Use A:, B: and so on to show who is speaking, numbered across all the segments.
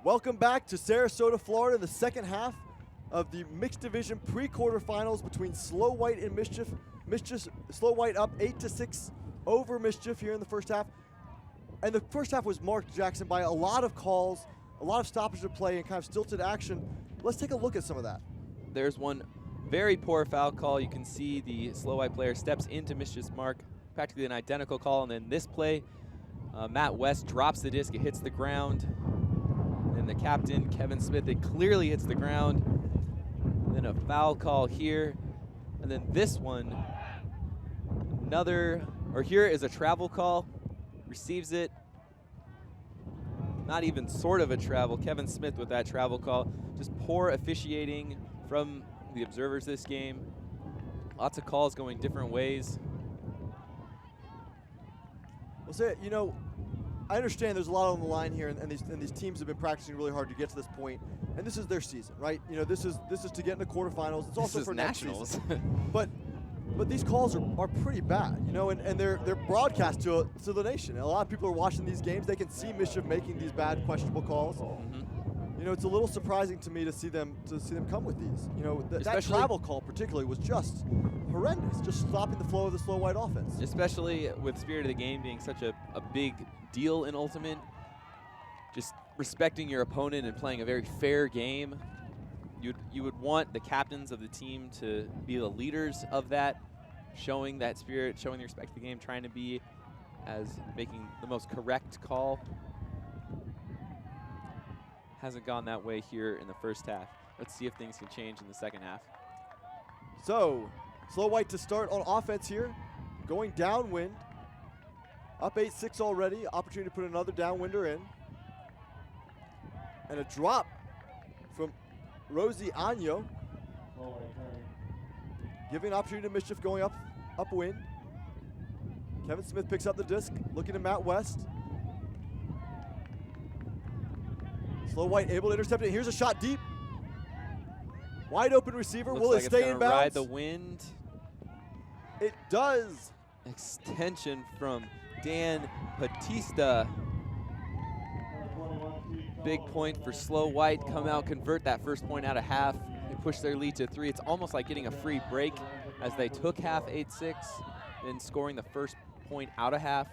A: Welcome back to Sarasota, Florida, the second half of the mixed division pre-quarterfinals between Slow White and Mischief. Slow White up 8-6 over Mischief here in the first half. And the first half was marked, Jackson, by a lot of calls, a lot of stoppage of play, and kind of stilted action. Let's take a look at some of that.
B: There's one very poor foul call. You can see the Slow White player steps into Mischief's mark, practically an identical call. And then this play, Matt West drops the disc, it hits the ground. And the captain, Kevin Smith, it clearly hits the ground. And then a foul call here. And then this one, here is a travel call, receives it. Not even sort of a travel. Kevin Smith with that travel call. Just poor officiating from the observers this game. Lots of calls going different ways.
A: Well, say, you know, I understand there's a lot on the line here, and these teams have been practicing really hard to get to this point, and this is their season, right? You know, this is to get in the quarterfinals. It's also for
B: nationals.
A: Next season. But these calls are pretty bad, you know, and they're broadcast to the nation. And a lot of people are watching these games. They can see Mischief making these bad, questionable calls. You know, it's a little surprising to me to see them come with these. You know, that travel call particularly was just horrendous, just stopping the flow of the Slow White offense. Especially
B: with spirit of the game being such a big deal in Ultimate, just respecting your opponent and playing a very fair game. You would want the captains of the team to be the leaders of that, showing that spirit, showing the respect to the game, trying to be making the most correct call. Hasn't gone that way here in the first half. Let's see if things can change in the second half.
A: So, Slow White to start on offense here, going downwind. Up 8-6 already, opportunity to put another downwinder in. And a drop from Rosie Agno, giving an opportunity to Mischief going upwind. Kevin Smith picks up the disc, looking to Matt West. Slow White able to intercept it. Here's a shot deep. Wide open receiver.
B: Looks
A: Will
B: like
A: it stay in bounds?
B: Ride the wind.
A: It does.
B: Extension from Dan Batista. Big point for Slow White. Come out, convert that first point out of half. They push their lead to 3. It's almost like getting a free break as they took half 8-6, then scoring the first point out of half.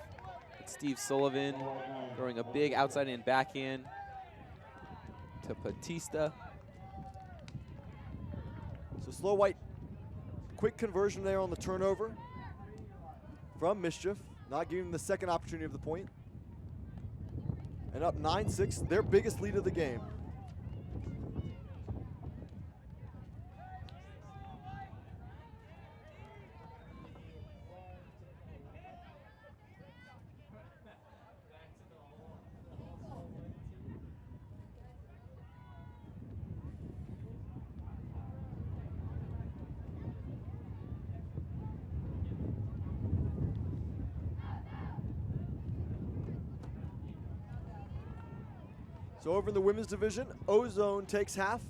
B: It's Steve Sullivan throwing a big outside in backhand to Batista.
A: So Slow White, quick conversion there on the turnover from Mischief, not giving them the second opportunity of the point. And up 9-6, their biggest lead of the game. So over in the women's division, Ozone takes half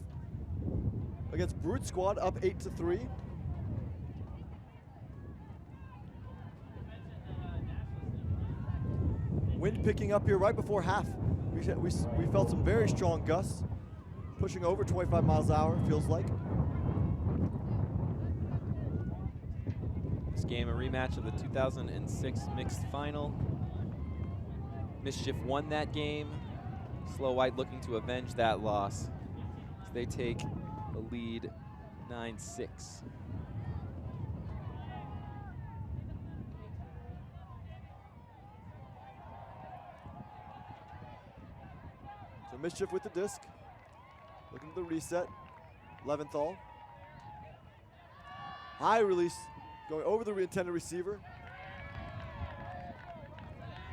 A: against Brute Squad, up 8-3. Wind picking up here right before half. We felt some very strong gusts, pushing over 25 miles an hour, feels like.
B: This game a rematch of the 2006 mixed final. Mischief won that game. Slow White looking to avenge that loss. So they take the lead 9-6.
A: So Mischief with the disc. Looking at the reset. Leventhal. High release going over the intended receiver.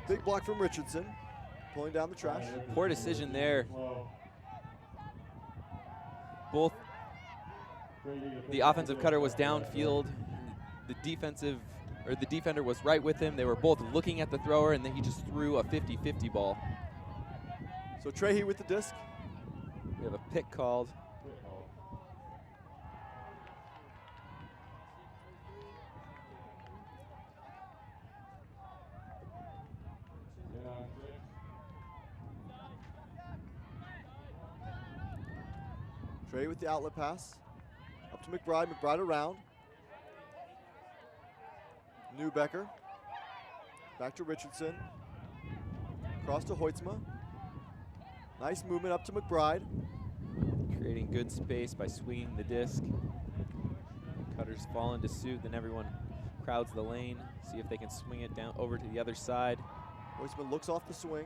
A: Big block from Richardson. Pulling down the trash.
B: Poor decision there. Both the offensive cutter was downfield. The defender was right with him. They were both looking at the thrower, and then he just threw a 50-50 ball.
A: So Trahey with the disc.
B: We have a pick called.
A: Trey with the outlet pass. Up to McBride. McBride around. Newbecker. Back to Richardson. Across to Hoitzma. Nice movement up to McBride.
B: Creating good space by swinging the disc. Cutters fall into suit, then everyone crowds the lane. See if they can swing it down over to the other side.
A: Hoitzma looks off the swing.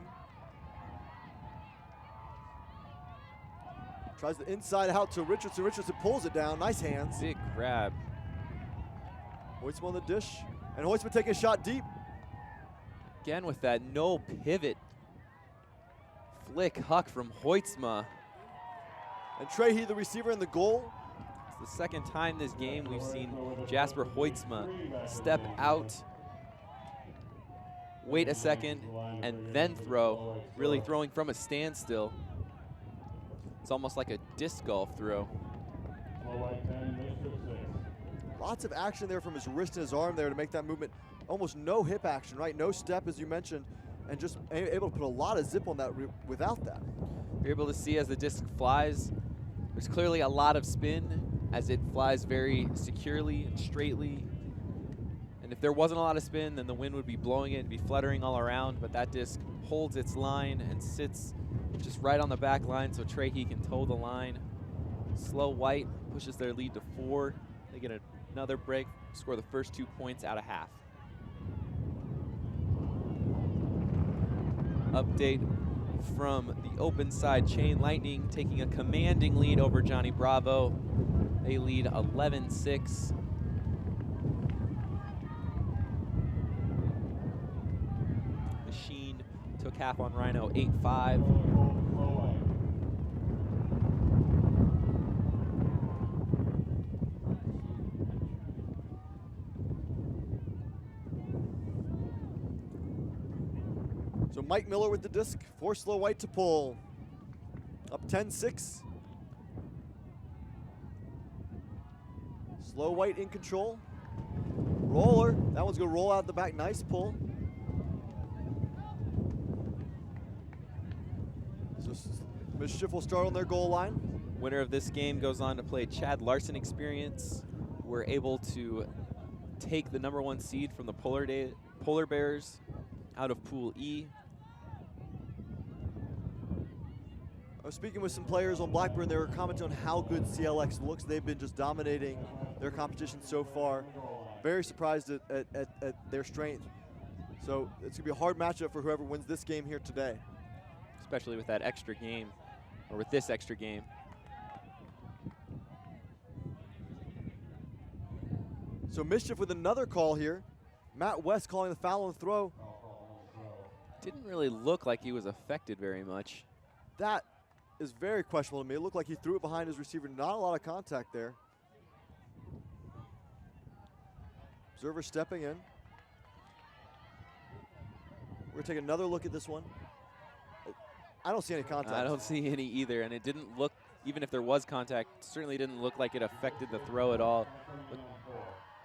A: Tries the inside out to Richardson. Richardson pulls it down. Nice hands.
B: Big grab.
A: Hoitzma on the dish. And Hoitzma taking a shot deep.
B: Again with that no pivot. Flick huck from Hoitzma.
A: And Trey, the receiver in the goal.
B: It's the second time this game we've seen Jasper Hoitzma step out, wait a second, and then throw, really throwing from a standstill. It's almost like a disc golf throw.
A: Lots of action there from his wrist and his arm there to make that movement. Almost no hip action, right? No step, as you mentioned, and just able to put a lot of zip on that without that.
B: You're able to see as the disc flies, there's clearly a lot of spin as it flies very securely and straightly. And if there wasn't a lot of spin, then the wind would be blowing it and be fluttering all around, but that disc holds its line and sits just right on the back line so Trahey can toe the line. Slow White pushes their lead to 4. They get another break, score the first 2 points out of half. Update from the open side chain. Lightning taking a commanding lead over Johnny Bravo. They lead 11-6. Machine took half on Rhino 8-5.
A: So Mike Miller with the disc, force Slow White to pull. Up 10-6. Slow White in control. Roller, that one's gonna roll out the back, nice pull. So Mischief will start on their goal line.
B: Winner of this game goes on to play Chad Larson Experience. We're able to take the #1 seed from the Polar Bears out of Pool E.
A: I was speaking with some players on Blackburn. They were commenting on how good CLX looks. They've been just dominating their competition so far. Very surprised at their strength. So it's gonna be a hard matchup for whoever wins this game here today.
B: Especially with that extra game, or with this extra game.
A: So Mischief with another call here. Matt West calling the foul on the throw.
B: Didn't really look like he was affected very much.
A: That is very questionable to me. It looked like he threw it behind his receiver. Not a lot of contact there. Observer stepping in. We're gonna take another look at this one. I don't see any contact.
B: I don't see any either, and it didn't look, even if there was contact, certainly didn't look like it affected the throw at all.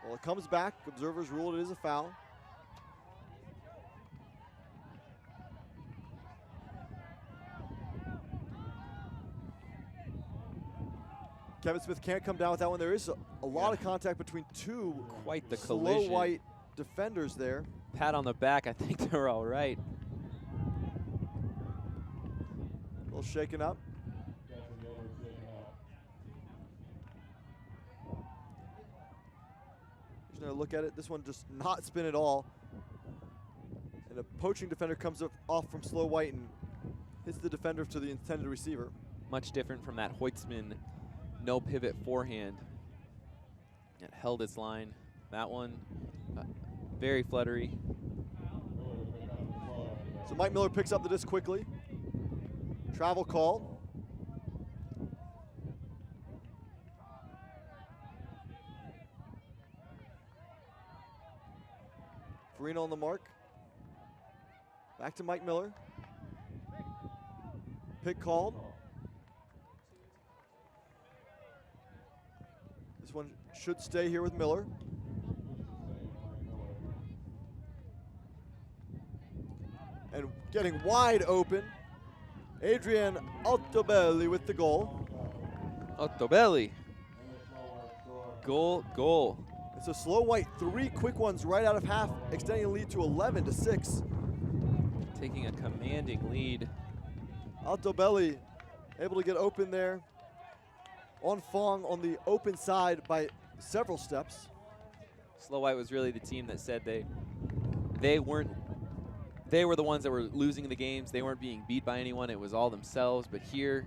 A: Well, it comes back. Observers ruled it is a foul. Kevin Smith can't come down with that one. There is a lot of contact between two
B: Quite the
A: Slow
B: collision.
A: White defenders there.
B: Pat on the back, I think they're all right.
A: A little shaken up. There's another look at it. This one just not spin at all. And a poaching defender comes off from Slow White and hits the defender to the intended receiver.
B: Much different from that Hoitzman no pivot forehand. It held its line. That one, very fluttery.
A: So Mike Miller picks up the disc quickly. Travel call. Farina on the mark. Back to Mike Miller. Pick called. This one should stay here with Miller. And getting wide open, Adrian Altobelli with the goal.
B: Ottobelli. Goal, goal.
A: And so Slow White, 3 quick ones right out of half, extending the lead to 11-6.
B: Taking a commanding lead.
A: Altobelli able to get open there on Fong on the open side by several steps.
B: Slow White was really the team that said they were the ones that were losing the games. They weren't being beat by anyone. It was all themselves. But here,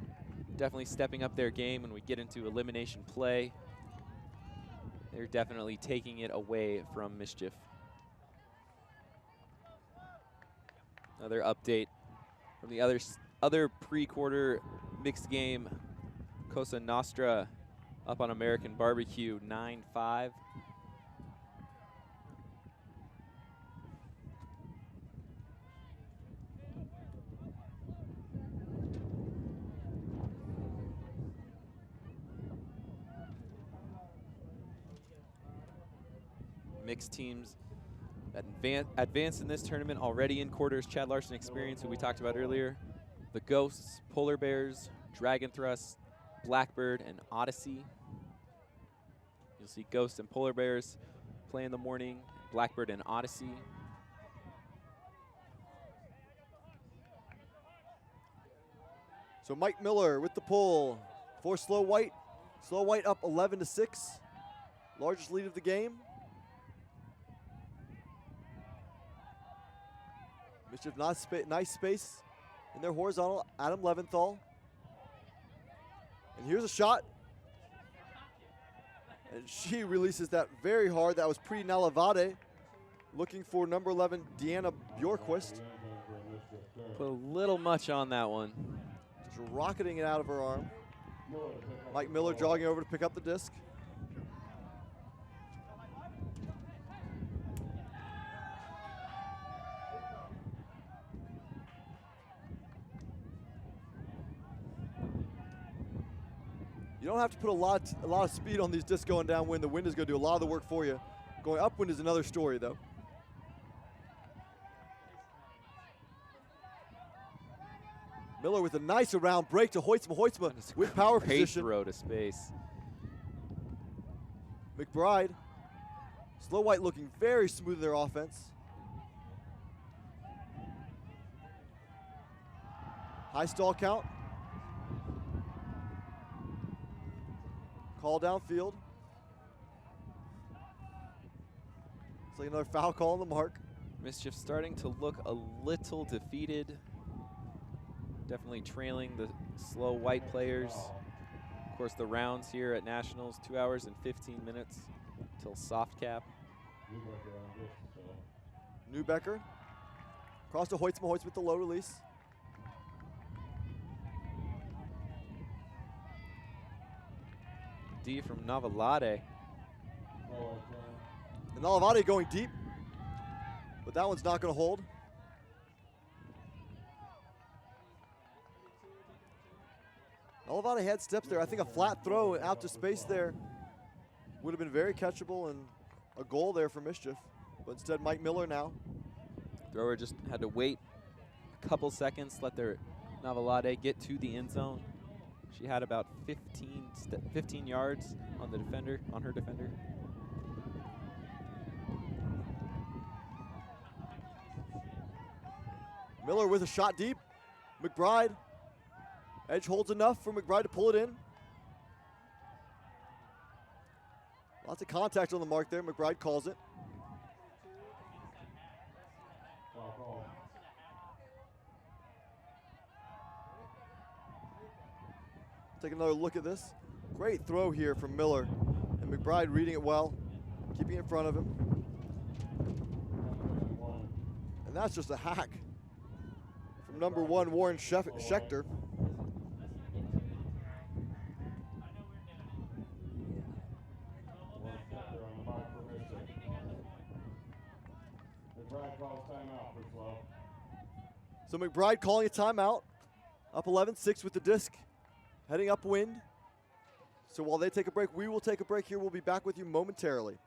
B: definitely stepping up their game when we get into elimination play. They're definitely taking it away from Mischief. Another update from the other pre-quarter mixed game. Cosa Nostra up on American Barbecue, 9-5. Mixed teams that advanced in this tournament already in quarters. Chad Larson Experience, who we talked about earlier. The Ghosts, Polar Bears, Dragon Thrust, Blackbird, and Odyssey. You'll see Ghost and Polar Bears play in the morning, Blackbird and Odyssey.
A: So Mike Miller with the pull for Slow White. Slow White up 11-6, largest lead of the game. Mischief, nice space in their horizontal. Adam Leventhal. And here's a shot. And she releases that very hard. That was pre-Nalavade. Looking for number 11, Deanna Bjorkquist.
B: Put a little much on that one.
A: Just rocketing it out of her arm. Mike Miller jogging over to pick up the disc. You don't have to put a lot of speed on these discs going downwind. The wind is going to do a lot of the work for you. Going upwind is another story, though. Miller with a nice around break to Hoytsma with power
B: Great
A: position.
B: throw to space.
A: McBride. Slow White looking very smooth in their offense. High stall count. Call downfield. It's like another foul call on the mark.
B: Mischief starting to look a little defeated. Definitely trailing the Slow White players. Of course, the rounds here at Nationals, 2 hours and 15 minutes till soft cap.
A: Newbecker. Cross to Hoytsma. Hoytsma with the low release.
B: D from Navalade.
A: And Nalavade going deep, but that one's not going to hold. Nalavade had steps there. I think a flat throw out to space there would have been very catchable and a goal there for Mischief. But instead, Mike Miller now.
B: Thrower just had to wait a couple seconds, let their Navalade get to the end zone. She had about 15 yards on the defender, on her defender.
A: Miller with a shot deep. McBride. Edge holds enough for McBride to pull it in. Lots of contact on the mark there. McBride calls it. Take another look at this. Great throw here from Miller. And McBride reading it well, keeping it in front of him. And that's just a hack from number 1, Warren Schechter. So McBride calling a timeout. Up 11-6 with the disc. Heading upwind. So while they take a break, we will take a break here. We'll be back with you momentarily.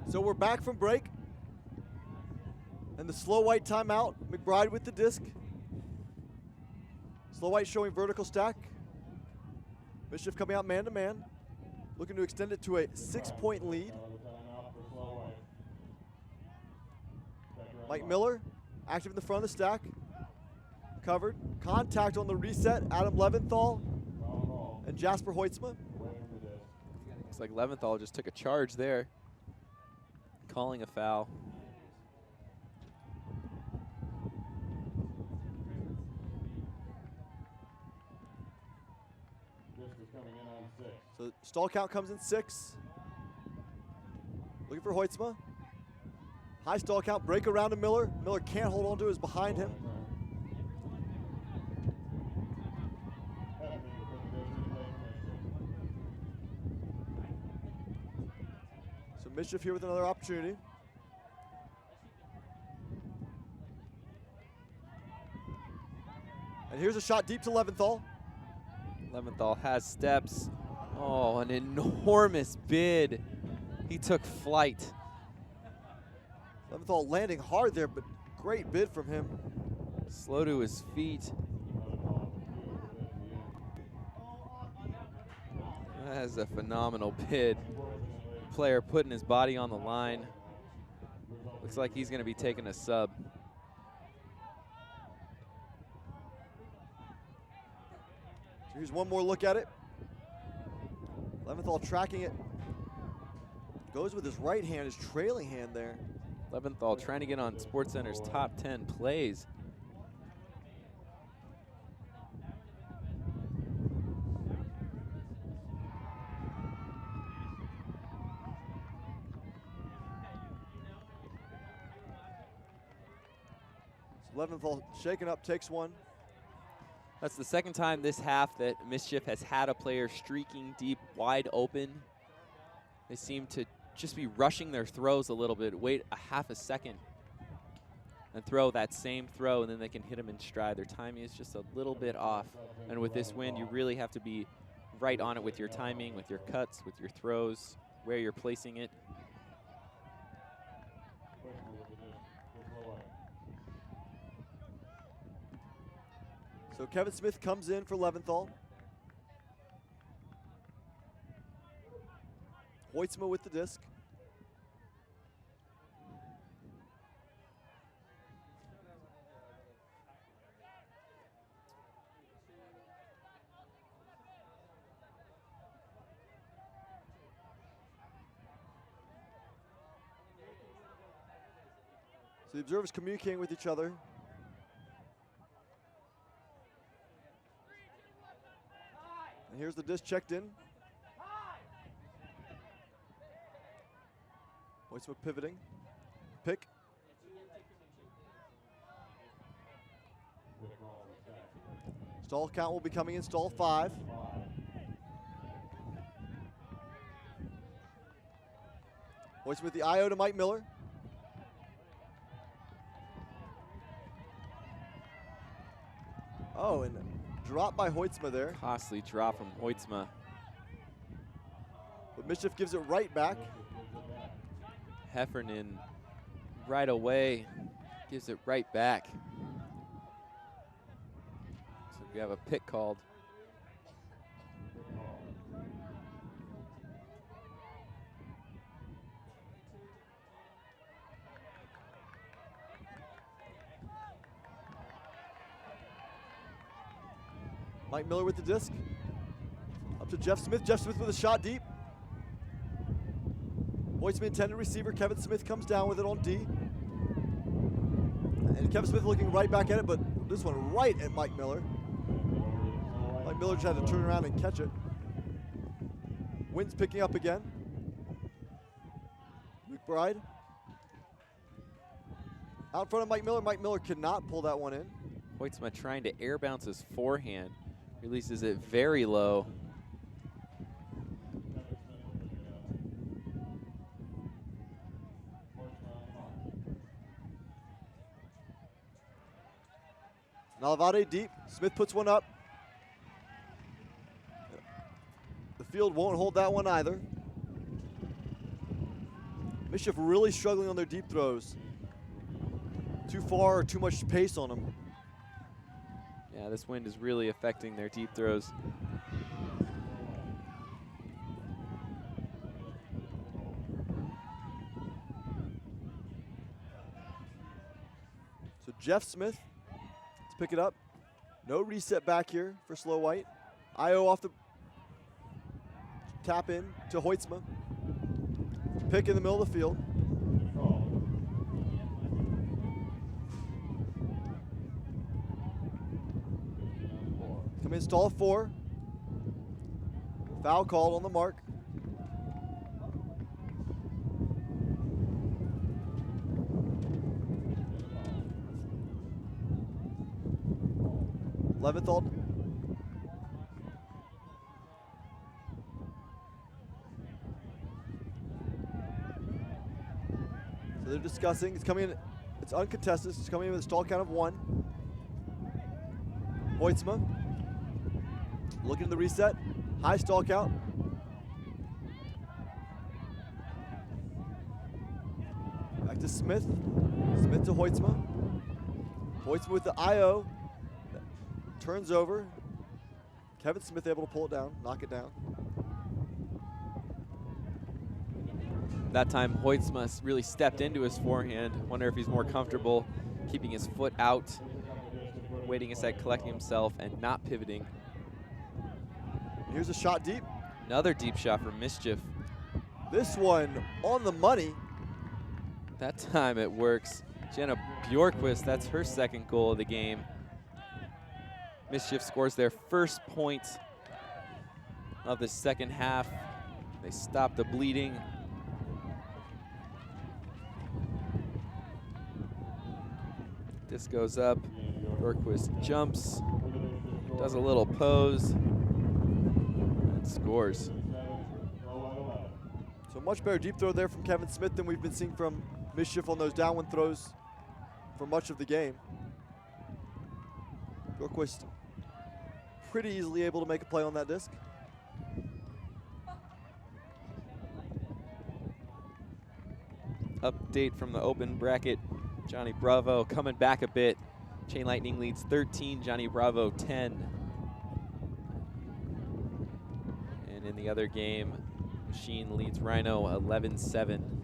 A: So we're back from break. And the slow white timeout. McBride with the disc. Slow white showing vertical stack. Mischief coming out man to man. Looking to extend it to a 6-point lead. Mike Miller, active in the front of the stack. Covered. Contact on the reset. Adam Leventhal and Jasper Hoitzma.
B: Looks like Leventhal just took a charge there, calling a foul.
A: So stall count comes in 6. Looking for Hoitzma. High stall count, break around to Miller. Miller can't hold on to it, is behind him. So Mischief here with another opportunity. And here's a shot deep to Leventhal.
B: Leventhal has steps. Oh, an enormous bid. He took flight.
A: Leventhal landing hard there, but great bid from him.
B: Slow to his feet. That is a phenomenal bid. Player putting his body on the line. Looks like he's going to be taking a sub.
A: So here's one more look at it. Leventhal tracking it. Goes with his right hand, his trailing hand there.
B: Leventhal trying to get on SportsCenter's top 10 plays.
A: So Leventhal shaking up, takes one.
B: That's the second time this half that Mischief has had a player streaking deep, wide open. They seem to just be rushing their throws a little bit, wait a half a second, and throw that same throw, and then they can hit them in stride. Their timing is just a little bit off. And with this win, you really have to be right on it with your timing, with your cuts, with your throws, where you're placing it.
A: So Kevin Smith comes in for Leventhal. Hoitzma with the disc. So the observers communicating with each other. And here's the disc checked in. Hoitzma pivoting. Pick. Stall count will be coming in, stall 5. Hoitzma with the IO to Mike Miller. Oh, and drop by Hoitzma there.
B: Costly drop from Hoitzma.
A: But Mischief gives it right back.
B: Heffernan right away gives it right back. So we have a pick called.
A: Mike Miller with the disc. Up to Jeff Smith. Jeff Smith with a shot deep. Hoitzma intended receiver. Kevin Smith comes down with it on D. And Kevin Smith looking right back at it, but this one right at Mike Miller. Mike Miller just had to turn around and catch it. Wind's picking up again. McBride. Out in front of Mike Miller. Mike Miller cannot pull that one in.
B: Hoitzma trying to air bounce his forehand. Releases it very low.
A: Nalavade deep. Smith puts one up. The field won't hold that one either. Mischief really struggling on their deep throws. Too far or too much pace on them.
B: Yeah, this wind is really affecting their deep throws.
A: So Jeff Smith, let's pick it up. No reset back here for Slow White. IO off the tap in to Hoitzma. Pick in the middle of the field. Come in, stall 4. Foul called on the mark. Leventhal. So they're discussing. It's coming in. It's uncontested. It's coming in with a stall count of 1. Hoitzma. Looking at the reset. High stall count. Back to Smith. Smith to Hoitzma. Hoitzma with the IO. Turns over. Kevin Smith able to pull it down, knock it down.
B: That time, Hoitzma really stepped into his forehand. Wonder if he's more comfortable keeping his foot out, waiting a sec, collecting himself, and not pivoting.
A: Here's a shot deep.
B: Another deep shot from Mischief.
A: This one on the money.
B: That time it works. Jenna Bjorkquist, that's her second goal of the game. Mischief scores their first point of the second half. They stop the bleeding. This goes up. Bjorkquist jumps, does a little pose, and scores.
A: So much better deep throw there from Kevin Smith than we've been seeing from Mischief on those downwind throws for much of the game. Bjorkquist pretty easily able to make a play on that disc.
B: Update from the open bracket. Johnny Bravo coming back a bit. Chain Lightning leads 13, Johnny Bravo 10. And in the other game, Machine leads Rhino 11-7.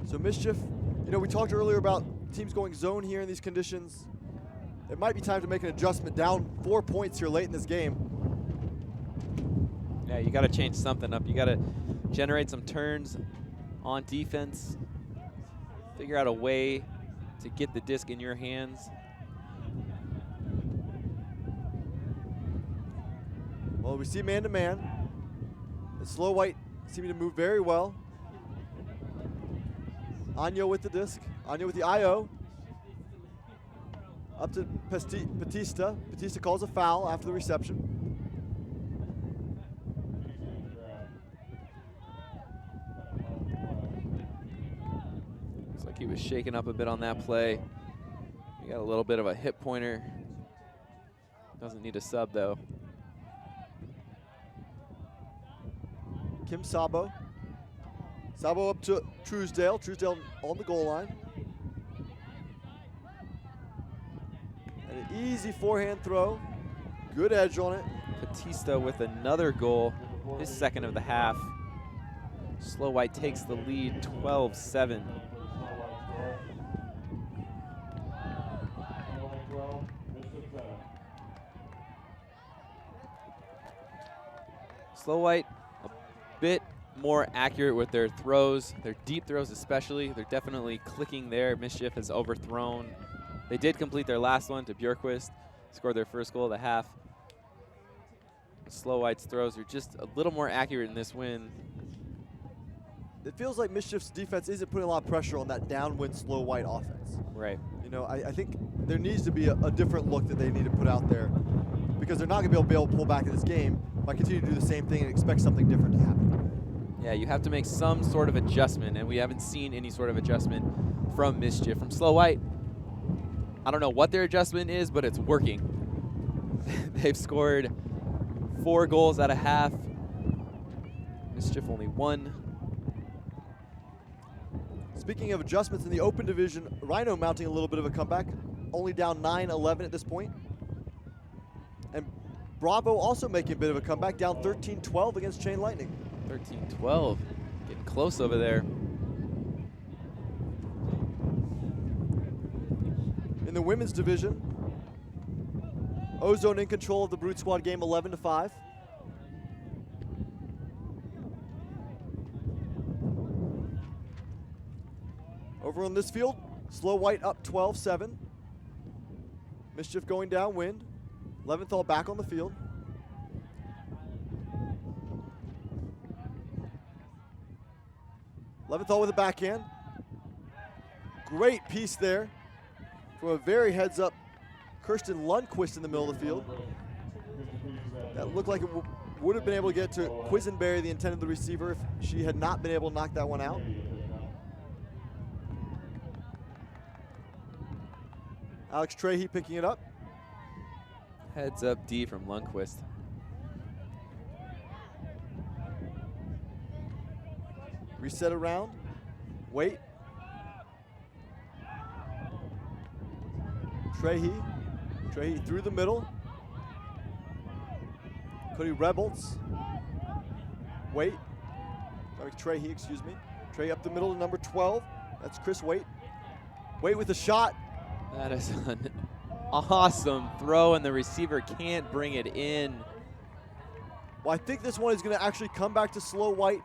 A: So Mischief, you know, we talked earlier about teams going zone here in these conditions. It might be time to make an adjustment, down 4 points here late in this game.
B: Yeah, you got to change something up. You got to generate some turns on defense. Figure out a way to get the disc in your hands.
A: Well, we see man-to-man. The Slow White seeming to move very well. Anyo with the disc. Anyo with the IO. Up to Batista. Batista calls a foul after the reception.
B: Looks like he was shaken up a bit on that play. He got a little bit of a hip pointer. Doesn't need a sub though.
A: Kim Sabo. Sabo up to Truesdale. Truesdale on the goal line. And an easy forehand throw. Good edge on it.
B: Batista with another goal, his second of the half. Slow White takes the lead 12-7. Slow White a bit more accurate with their throws, their deep throws especially. They're definitely clicking there. Mischief has overthrown. They did complete their last one to Bjorkquist, scored their first goal of the half. Slow White's throws are just a little more accurate in this win.
A: it feels like Mischief's defense isn't putting a lot of pressure on that downwind slow white offense.
B: Right.
A: You know, I think there needs to be a different look that they need to put out there, because they're not going to be able to pull back in this game by continuing to do the same thing and expect something different to happen.
B: Yeah, you have to make some sort of adjustment, and we haven't seen any sort of adjustment from Mischief. From Slow White, I don't know what their adjustment is, but it's working. They've scored 4 goals at a half. Mischief only 1.
A: Speaking of adjustments in the open division, Rhino mounting a little bit of a comeback, only down 9-11 at this point. And Bravo also making a bit of a comeback, down 13-12 against Chain Lightning.
B: 13-12, getting close over there.
A: In the women's division, Ozone in control of the Brute Squad game, 11-5. Over on this field, Slow White up 12-7. Mischief going downwind. Leventhal back on the field. Leventhal with a backhand. Great piece there from a very heads-up Kirsten Lundquist in the middle of the field. That looked like it would have been able to get to Quisenberry, the intended receiver, if she had not been able to knock that one out. Alex Trahey picking it up.
B: Heads up D from Lundquist.
A: Reset around. Wait. Trahey through the middle. Cody Rebels. Wait. Sorry, Trahey, excuse me. Trahey up the middle to number 12. That's Chris Waite. Waite with a shot.
B: That is an awesome throw, and the receiver can't bring it in.
A: Well, I think this one is going to actually come back to Slow White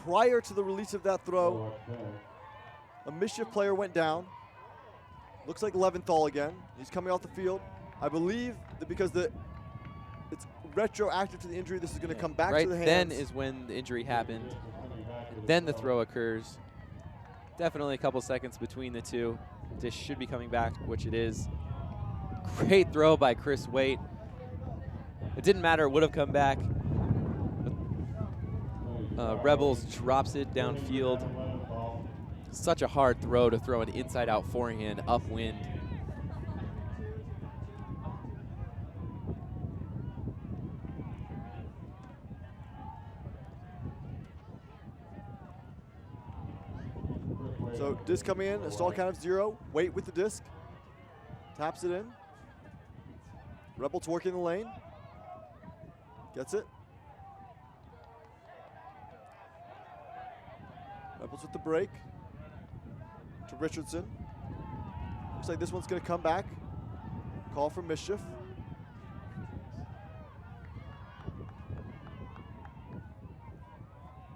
A: prior to the release of that throw. A Mischief player went down. Looks like Leventhal again. He's coming off the field. I believe that because it's retroactive to the injury, this is going to come back to the hands.
B: Then is when the injury happened. And then the throw occurs. Definitely a couple seconds between the two. This should be coming back, which it is. Great throw by Chris Waite. It didn't matter, it would have come back. Rebels drops it downfield. Such a hard throw to throw an inside-out forehand upwind.
A: So disc coming in, a stall count of 0. Wait with the disc. Taps it in. Rebels working the lane. Gets it. Rebels with the break. To Richardson. Looks like this one's going to come back. Call from Mischief.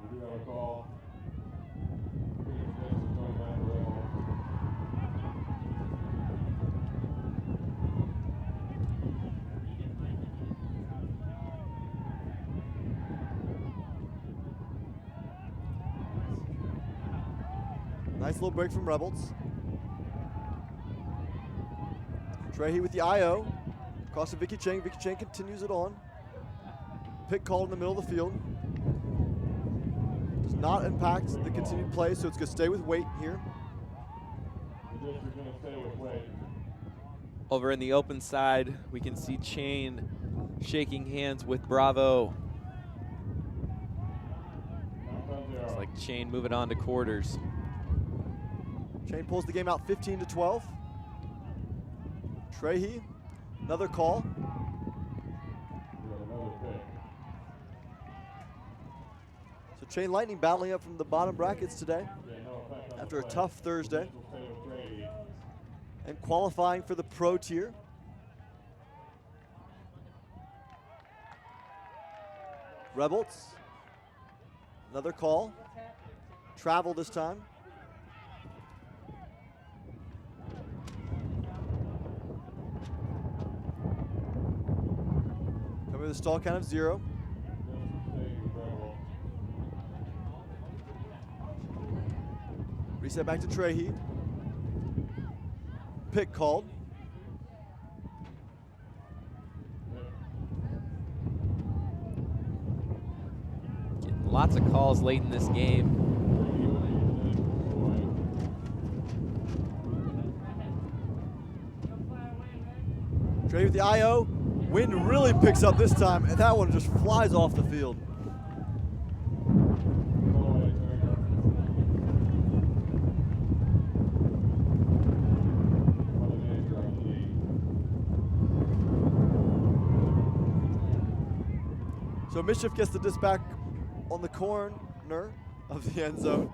C: We do have a call.
A: Nice little break from Rebels. Trahey with the IO. Across to Vicky Chang. Vicky Chang continues it on. Pick called in the middle of the field. Does not impact the continued play, so it's going to stay with Waite here.
B: Over in the open side, we can see Chain shaking hands with Bravo. Looks like Chain moving on to quarters.
A: Chain pulls the game out 15-12. Trahey, another call. So Chain Lightning battling up from the bottom brackets today after a tough Thursday and qualifying for the pro tier. Rebels, another call. Travel this time. Coming with a stall count of 0. Reset back to Trahey. Pick called.
B: Getting lots of calls late in this game.
A: Trahey with the IO. Wind really picks up this time, and that one just flies off the field. So Mischief gets the disc back on the corner of the end zone.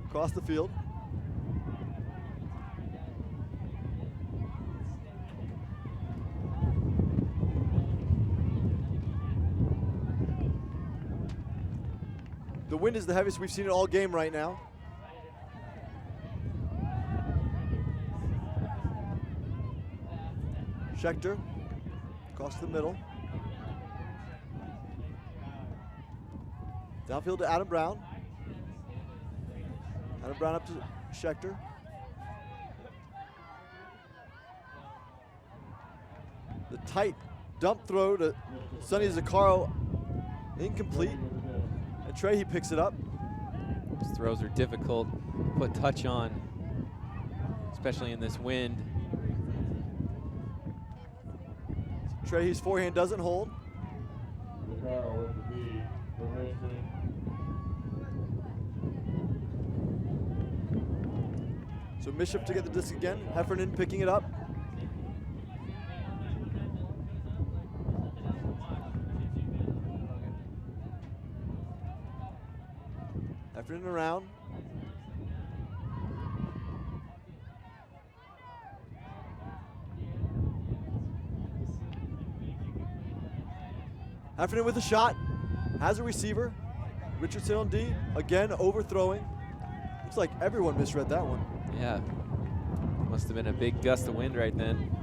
A: Across the field. The wind is the heaviest we've seen it all game right now. Schechter across the middle. Downfield to Adam Brown. Adam Brown up to Schechter. The tight dump throw to Sonny Zaccaro, incomplete. And Trahey picks it up.
B: Those throws are difficult to put touch on, especially in this wind.
A: Trahey's forehand doesn't hold. So Mischief to get the disc again. Heffernan picking it up. Heffernan around. Heffernan with a shot, has a receiver. Richardson on D, again overthrowing. Looks like everyone misread that one.
B: Yeah, must have been a big gust of wind right then.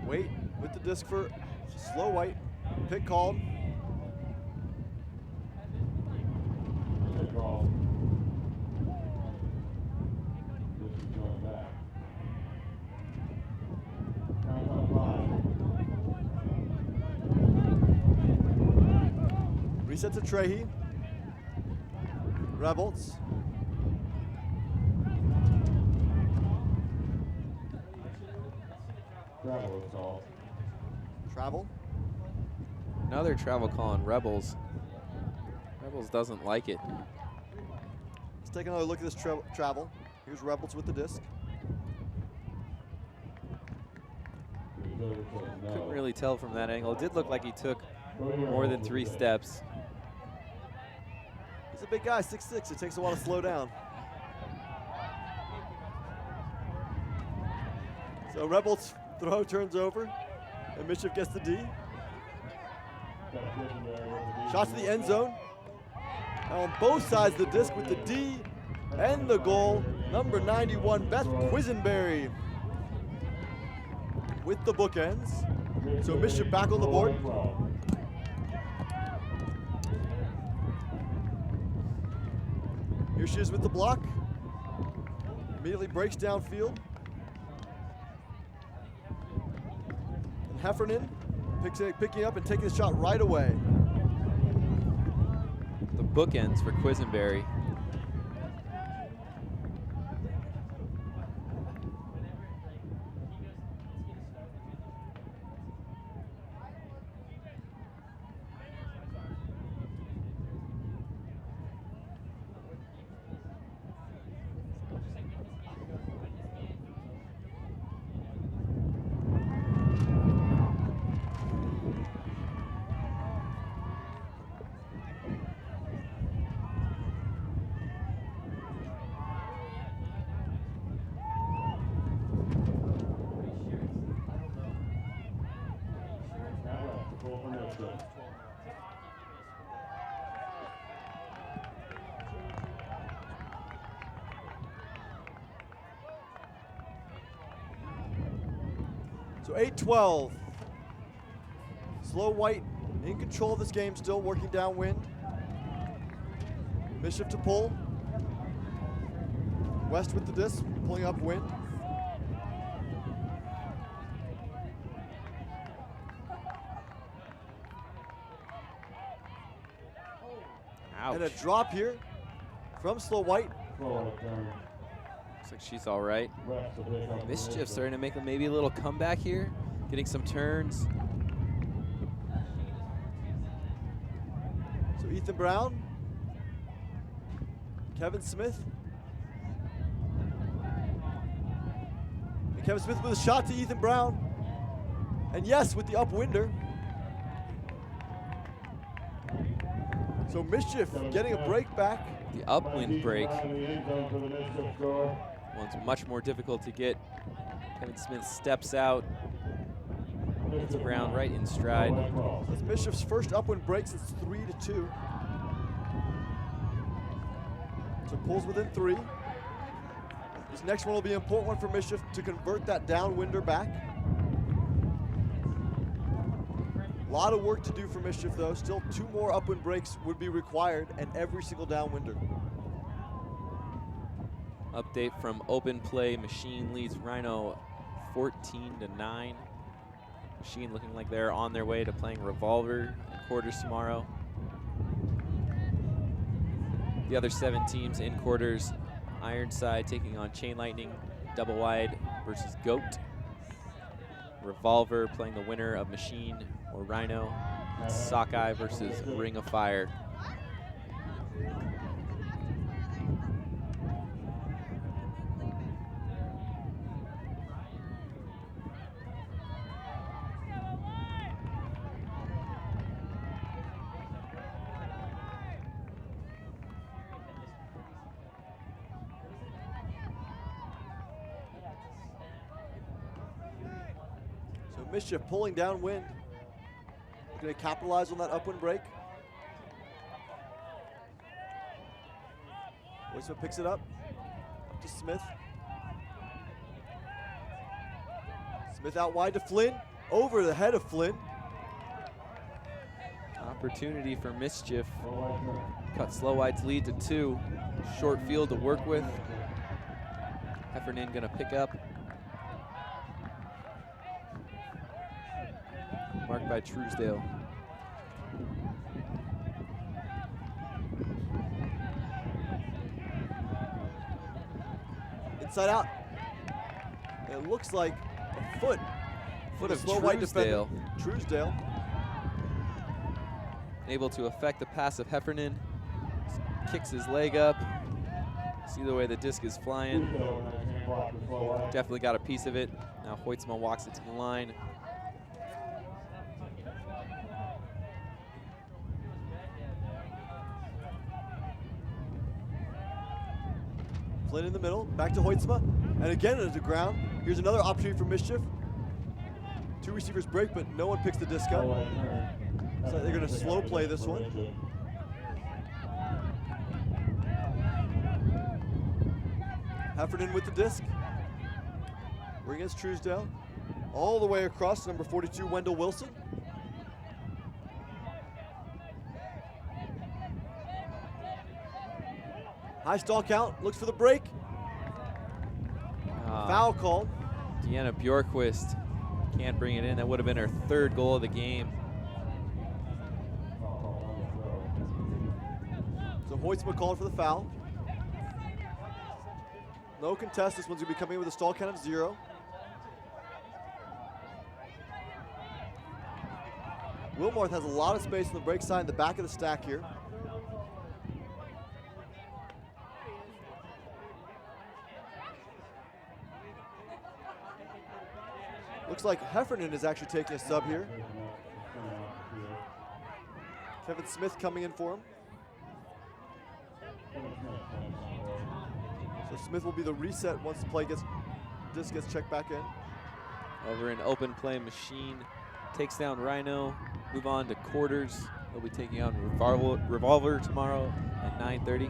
A: Wait with the disc for Slow White. Pick called. Reset to Trahey. Rebels. Travel.
B: Another travel call on Rebels. Rebels doesn't like it.
A: Let's take another look at this travel. Here's Rebels with the disc.
B: Couldn't really tell from that angle. It did look like he took more than 3 steps.
A: He's a big guy, 6'6". It takes a while to slow down. So Rebels throw turns over, and Mischief gets the D. Shot to the end zone. Now on both sides the disc with the D and the goal. Number 91, Beth Quisenberry with the bookends. So Mischief back on the board. Here she is with the block. Immediately breaks downfield. And Heffernan picking up and taking the shot right away.
B: The bookends for Quisenberry.
A: So 8-12. Slow White in control of this game, still working downwind. Mischief to pull. West with the disc, pulling upwind.
B: Ouch.
A: And a drop here from Slow White.
B: Looks like she's all right. Mischief starting to make maybe a little comeback here, getting some turns.
A: So Ethan Brown, Kevin Smith. And Kevin Smith with a shot to Ethan Brown. And yes, with the upwinder. So Mischief getting a break back.
B: The upwind break. Well, it's much more difficult to get. Kevin Smith steps out. Hits Brown right in stride.
A: That's Mischief's first upwind break since 3-2. So pulls within 3. This next one will be an important one for Mischief to convert that downwinder back. A lot of work to do for Mischief though. Still 2 more upwind breaks would be required and every single downwinder.
B: Update from Open Play. Machine leads Rhino 14-9. Machine looking like they're on their way to playing Revolver in quarters tomorrow. The other 7 teams in quarters, Ironside taking on Chain Lightning, Double Wide versus Goat. Revolver playing the winner of Machine or Rhino. And Sockeye versus Ring of Fire.
A: Mischief pulling downwind. Going to capitalize on that upwind break. Weissman picks it up to Smith. Smith out wide to Flynn. Over the head of Flynn.
B: Opportunity for Mischief. Cut Slow White's lead to 2. Short field to work with. Heffernan going to pick up. Marked by Truesdale.
A: Inside out. It looks like a foot.
B: Foot of
A: Slow White defender.
B: Truesdale.
A: Truesdale.
B: Able to affect the pass of Heffernan. Kicks his leg up. See the way the disc is flying. Definitely got a piece of it. Now Hoitzma walks it to the line.
A: Flynn in the middle, back to Hoitzma, and again into the ground. Here's another opportunity for Mischief. 2 receivers break, but no one picks the disc up. So they're going to slow play this one. Heffernan with the disc. We're against Truesdale. All the way across to number 42, Wendell Wilson. High stall count, looks for the break. Foul called.
B: Deanna Bjorkquist can't bring it in. That would have been her 3rd goal of the game.
A: So Hoitzma called for the foul. No contest, this one's gonna be coming in with a stall count of 0. Wilmarth has a lot of space on the break side in the back of the stack here. Looks like Heffernan is actually taking a sub here. Kevin Smith coming in for him. So Smith will be the reset once the play disc gets checked back in.
B: Over in Open Play, Machine takes down Rhino. move on to quarters. They'll be taking on Revolver tomorrow at 9:30.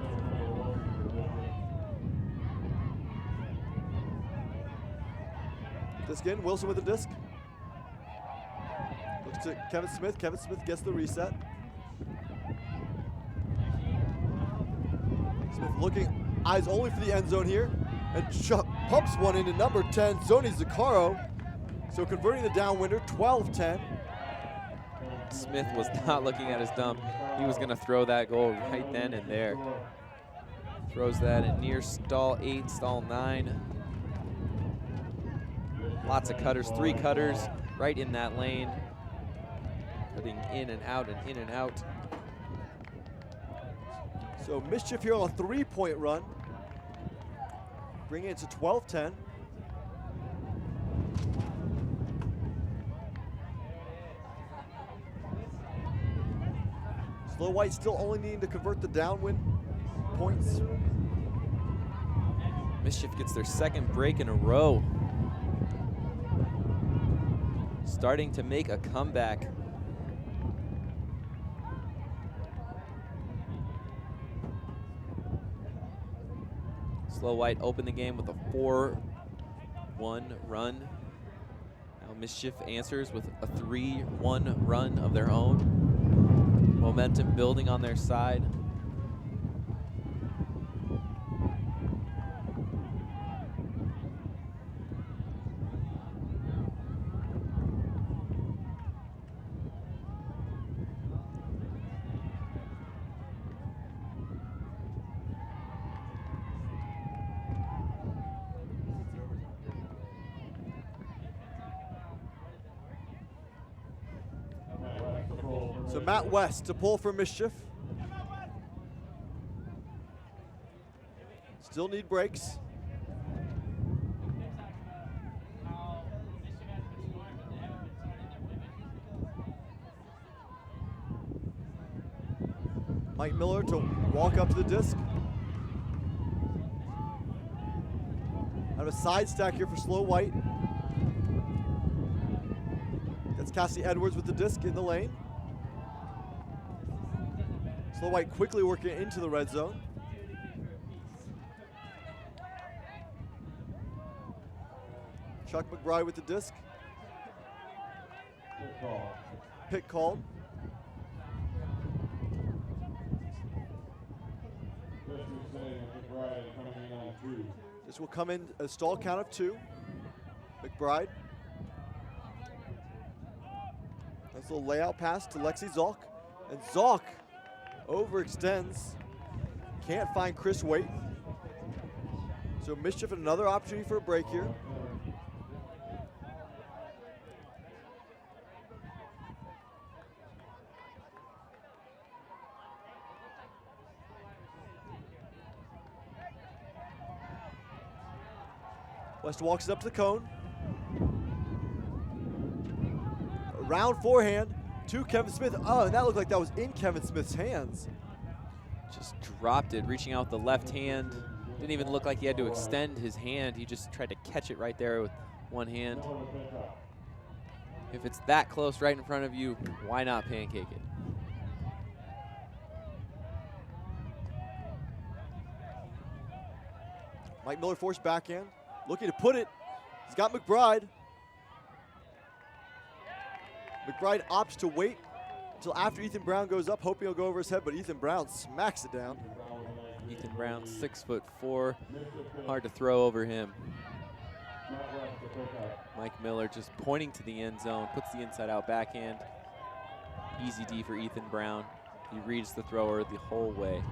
A: Disc in, Wilson with the disc. Looks to Kevin Smith. Kevin Smith gets the reset. Smith looking, eyes only for the end zone here, and pumps one into number 10, Zoni Zaccaro. So converting the downwinder, 12-10.
B: Smith was not looking at his dump. He was going to throw that goal right then and there. Throws that in near stall 8, stall 9. Lots of cutters, 3 cutters right in that lane. Cutting in and out and in and out.
A: So Mischief here on a 3-point run. Bringing it to 12-10. Slow White still only needing to convert the downwind points.
B: Mischief gets their 2nd break in a row. Starting to make a comeback. Slow White opened the game with a 4-1 run. Now Mischief answers with a 3-1 run of their own. Momentum building on their side.
A: So Matt West to pull for Mischief. Still need breaks. Mike Miller to walk up to the disc. Out of a side stack here for Slow White. That's Cassie Edwards with the disc in the lane. Slow White quickly working into the red zone. Chuck McBride with the disc. Pick called. This will come in a stall count of 2. McBride. That's a little layout pass to Lexi Zalk. And Zalk overextends. Can't find Chris Waite. So Mischief another opportunity for a break here. West walks it up to the cone. Round forehand to Kevin Smith. Oh, and that looked like that was in Kevin Smith's hands.
B: Just dropped it, reaching out the left hand. Didn't even look like he had to extend his hand. He just tried to catch it right there with one hand. If it's that close right in front of you, why not pancake it?
A: Mike Miller forced backhand. Looking to put it. He's got McBride. McBride opts to wait until after Ethan Brown goes up, hoping he'll go over his head, but Ethan Brown smacks it down.
B: Ethan Brown, 6'4", hard to throw over him. Mike Miller just pointing to the end zone, puts the inside out backhand. Easy D for Ethan Brown. He reads the thrower the whole way.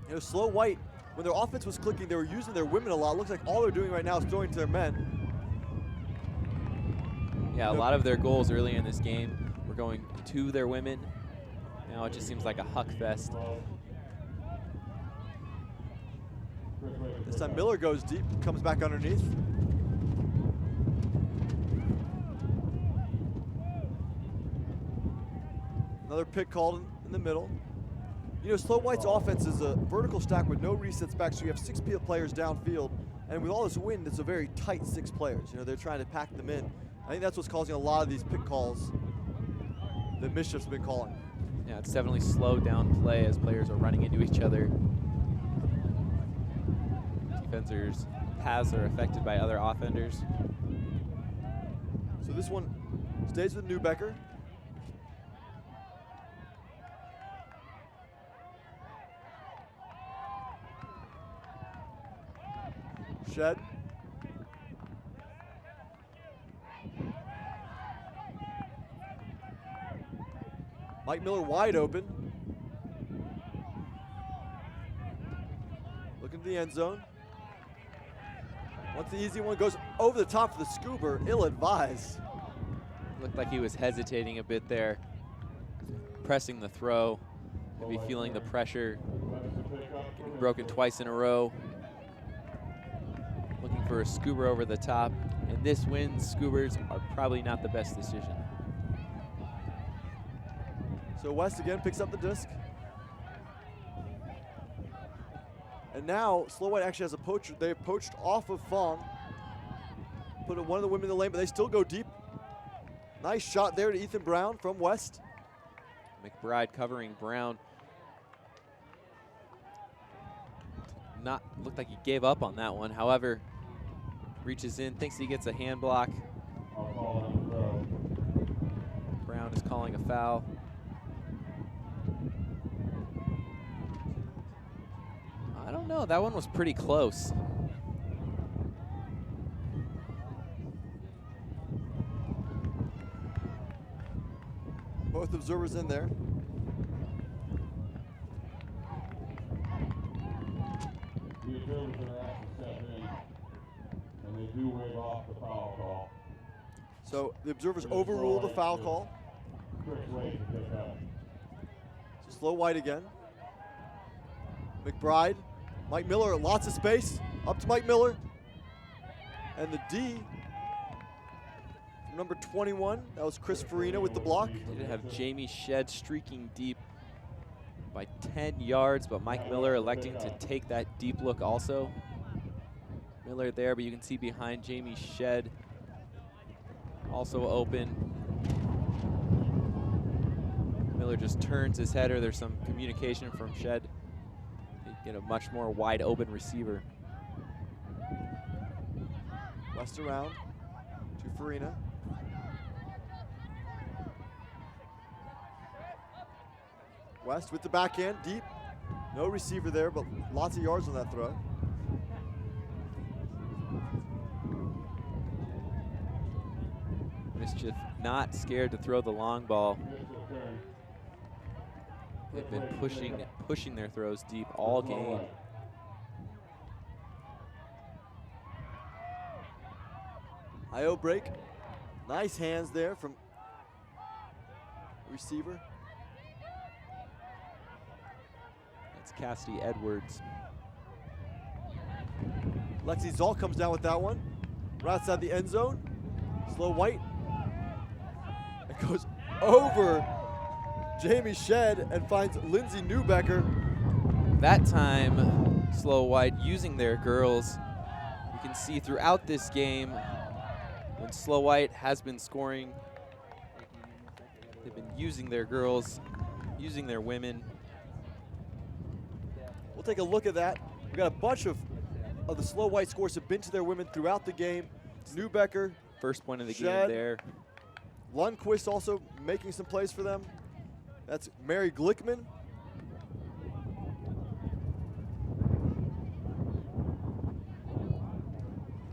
A: You know, Slow White, when their offense was clicking, they were using their women a lot. Looks like all they're doing right now is throwing to their men.
B: Yeah, a lot of their goals early in this game were going to their women. Now it just seems like a huck fest.
A: This time Miller goes deep, comes back underneath. Another pick called in the middle. You know, Slow White's offense is a vertical stack with no resets back, so you have 6 players downfield. And with all this wind, it's a very tight 6 players. You know, they're trying to pack them in. I think that's what's causing a lot of these pick calls that Mischief's been calling.
B: Yeah, it's definitely slowed down play as players are running into each other. Defenders' paths are affected by other offenders.
A: So this one stays with Neubecker. Shed. Mike Miller wide open. Looking to the end zone. Once the easy one goes over the top of the scuba, ill-advised.
B: Looked like he was hesitating a bit there, pressing the throw, maybe feeling the pressure, getting broken twice in a row. Looking for a scuba over the top, and this wins. Scubers are probably not the best decision.
A: So West again picks up the disc. And now Slow White actually has a poacher. They have poached off of Fong. Put one of the women in the lane, but they still go deep. Nice shot there to Ethan Brown from West.
B: McBride covering Brown. Not looked like he gave up on that one. However, reaches in, thinks he gets a hand block. Brown is calling a foul. I don't know, that one was pretty close.
A: Both observers in there.
C: The observers are asked to step in, and they do wave off the foul call.
A: So the observers overrule the foul call.
C: Quick way to pick up.
A: So Slow White again. McBride. Mike Miller, lots of space. Up to Mike Miller. And the D, number 21, that was Chris Farina with the block.
B: Did have Jamie Shed streaking deep by 10 yards, but Mike Miller electing to take that deep look also. Miller there, but you can see behind Jamie Shed also open. Miller just turns his header. There's some communication from Shed. They get a much more wide open receiver.
A: West around to Farina. West with the backhand, deep. No receiver there, but lots of yards on that throw.
B: Mischief not scared to throw the long ball. They've been pushing their throws deep all game.
A: IO break. Nice hands there from receiver.
B: That's Cassidy Edwards.
A: Lexi Zoll comes down with that one. Right outside the end zone. Slow White. It goes over Jamie Shed and finds Lindsay Neubecker.
B: That time, Slow White using their girls. You can see throughout this game, when Slow White has been scoring, they've been using their girls, using their women.
A: We'll take a look at that. We got a bunch of the Slow White scores have been to their women throughout the game. Neubecker.
B: First point of the
A: Shed.
B: game there.
A: Lundquist also making some plays for them. That's Mary Glickman.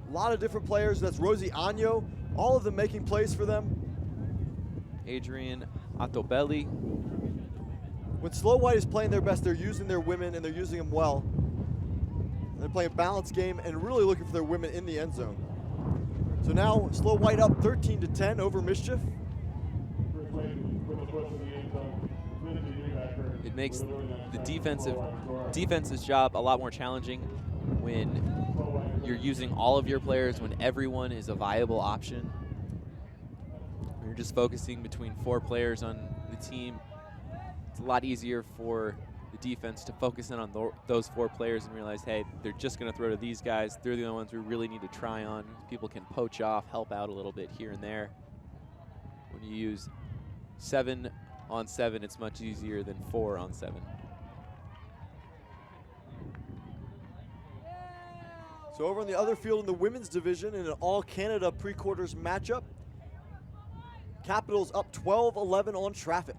A: A lot of different players. That's Rosie Agno. All of them making plays for them.
B: Adrian Ottobelli.
A: When Slow White is playing their best, they're using their women and they're using them well. They're playing a balanced game and really looking for their women in the end zone. So now Slow White up 13-10 over Mischief.
B: It makes the defense's job a lot more challenging when you're using all of your players, when everyone is a viable option. When you're just focusing between 4 players on the team, it's a lot easier for the defense to focus in on those 4 players and realize, hey, they're just going to throw to these guys. They're the only ones we really need to try on. People can poach off, help out a little bit here and there. When you use 7 on 7, it's much easier than 4 on 7.
A: So over on the other field in the women's division in an all-Canada pre-quarters matchup, Capitals up 12-11 on Traffic.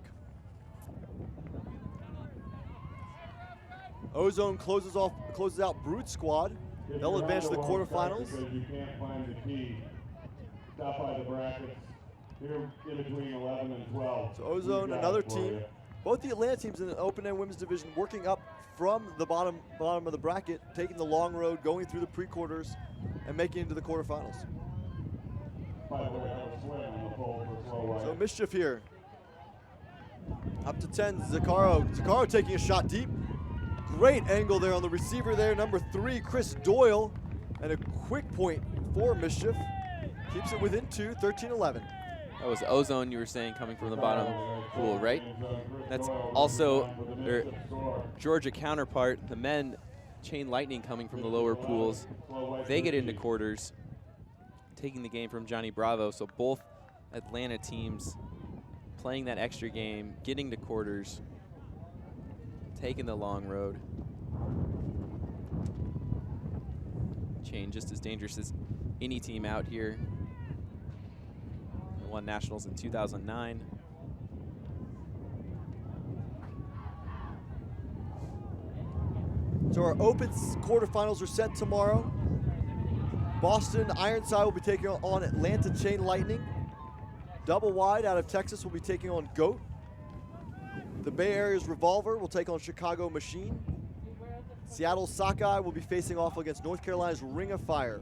A: Ozone closes out Brute Squad. They'll advance to the quarterfinals.
C: Because you can't find the key. Stop by the brackets. Here in between 11 and 12.
A: So Ozone, another team. Both the Atlanta teams in the open-end women's division working up from the bottom of the bracket, taking the long road, going through the pre-quarters, and making it into the quarterfinals.
C: By the way, that was swim on the pole for slow white.
A: So Mischief here. Up to 10, Zaccaro. Zaccaro taking a shot deep. Great angle there on the receiver there, number 3, Chris Doyle. And a quick point for Mischief. Keeps it within 2, 13-11.
B: That was Ozone, you were saying, coming from the bottom pool, right? That's also their Georgia counterpart, the men, Chain Lightning, coming from the lower pools. They get into quarters, taking the game from Johnny Bravo. So both Atlanta teams playing that extra game, getting to quarters, taking the long road. Chain just as dangerous as any team out here. They won nationals in 2009.
A: So our open quarterfinals are set tomorrow. Boston Ironside will be taking on Atlanta Chain Lightning. Double Wide out of Texas will be taking on GOAT. The Bay Area's Revolver will take on Chicago Machine. Seattle Sockeye will be facing off against North Carolina's Ring of Fire.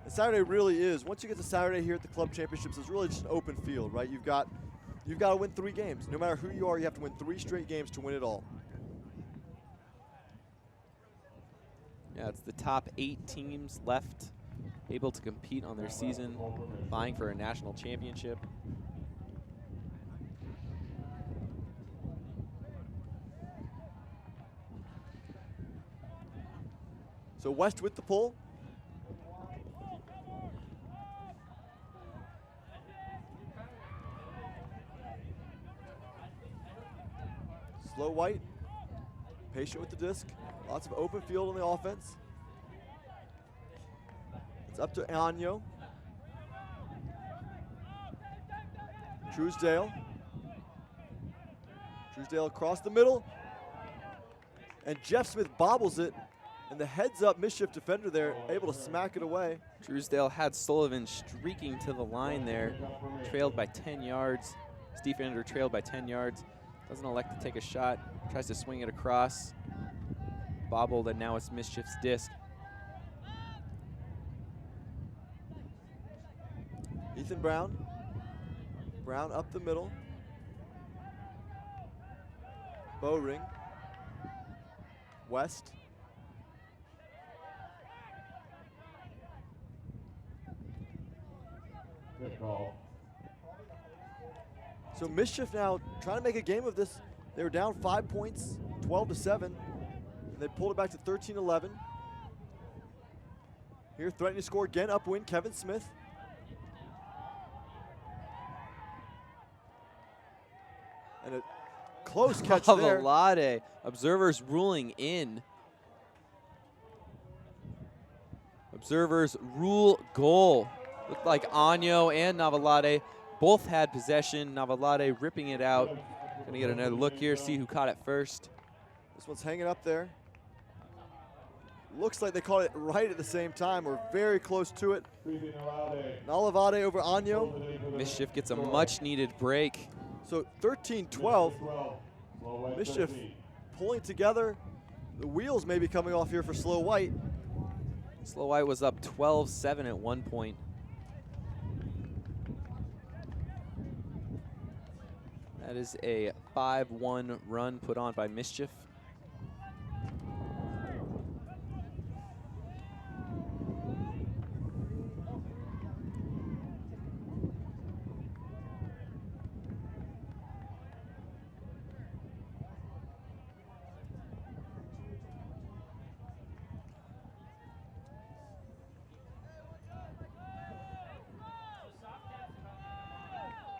A: And Saturday really is, once you get to Saturday here at the club championships, it's really just an open field, right? You've got to win 3 games. No matter who you are, you have to win 3 straight games to win it all.
B: Yeah, it's the top 8 teams left able to compete on their season, vying for a national championship.
A: So West with the pull. Slow White, patient with the disc. Lots of open field on the offense. It's up to Anyo. Truesdale. Truesdale across the middle. And Jeff Smith bobbles it. And the heads-up Mischief defender there, able to smack it away.
B: Truesdale had Sullivan streaking to the line there, trailed by 10 yards. His defender trailed by 10 yards. Doesn't elect to take a shot, tries to swing it across. Bobbled, and now it's Mischief's disc.
A: Ethan Brown. Brown up the middle. Bowring. West.
C: Good call.
A: So Mischief now trying to make a game of this. They were down 5 points, 12-7. And they pulled it back to 13-11. Here threatening to score again, upwind, Kevin Smith. And a close catch there.
B: Navalade. Observers ruling in. Observers rule goal. Looked like Anyo and Navalade both had possession. Navalade ripping it out. Gonna get another look here, see who caught it first.
A: This one's hanging up there. Looks like they caught it right at the same time, or very close to it. Navalade over Anyo.
B: Mischief gets a much needed break.
A: So 13-12. Mischief pulling together. The wheels may be coming off here for Slow White.
B: Slow White was up 12-7 at one point. That is a 5-1 run put on by Mischief.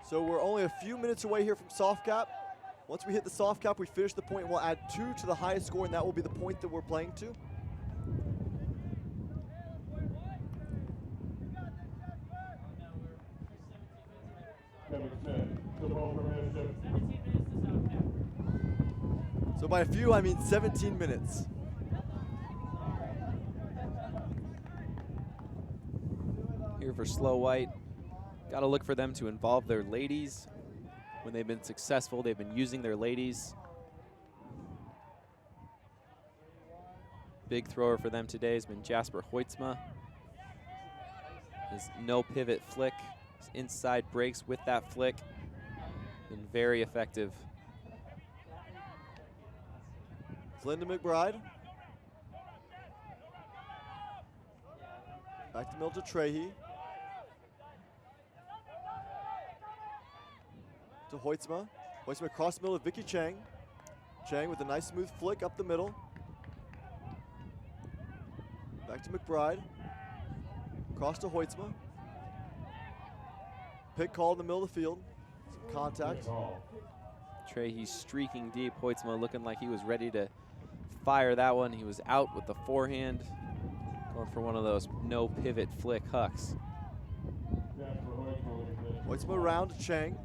A: So we're only a few minutes away here from soft cap. Once we hit the soft cap, we finish the point. We'll add 2 to the highest score, and that will be the point that we're playing to. So by a few, I mean 17 minutes.
B: Here for Slow White. Got to look for them to involve their ladies. When they've been successful, they've been using their ladies. Big thrower for them today has been Jasper Hoitzma. His no pivot flick, his inside breaks with that flick, been very effective.
A: Linda McBride. Back to middle to Trehi. To Hoitzma. Hoitzma across the middle to Vicky Chang. Chang with a nice smooth flick up the middle. Back to McBride. Across to Hoitzma. Pick call in the middle of the field. Some contact.
B: Trehi's streaking deep. Hoitzma looking like he was ready to fire that one. He was out with the forehand. Going for one of those no pivot flick hucks.
A: Hoitzma around to Chang.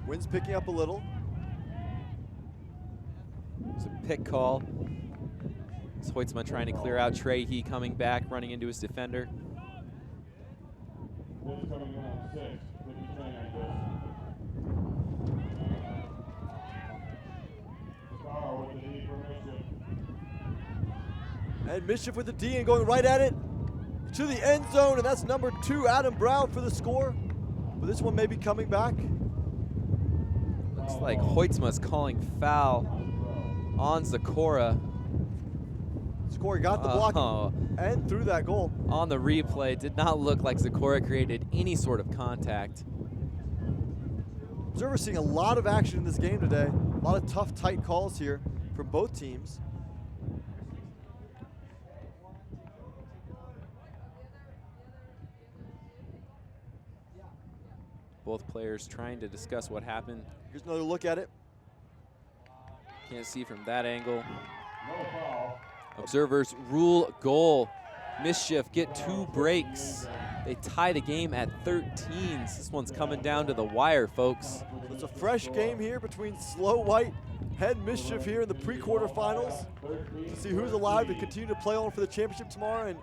A: Wind's picking up a little.
B: It's a pick call. It's Hoitzma trying to clear out Trehi, coming back, running into his defender.
A: And Mischief with the D and going right at it to the end zone, and that's number 2, Adam Brown, for the score. But this one may be coming back.
B: Looks like Hoitzma's calling foul on Zakora.
A: Zakora got the block and threw that goal.
B: On the replay, did not look like Zakora created any sort of contact.
A: Observers seeing a lot of action in this game today. A lot of tough, tight calls here from both teams.
B: Both players trying to discuss what happened.
A: Here's another look at it.
B: Can't see from that angle. Observers rule goal. Mischief get 2 breaks. They tie the game at 13s. This one's coming down to the wire, folks.
A: It's a fresh game here between Slow White and Mischief here in the pre-quarterfinals to see who's alive to continue to play on for the championship tomorrow and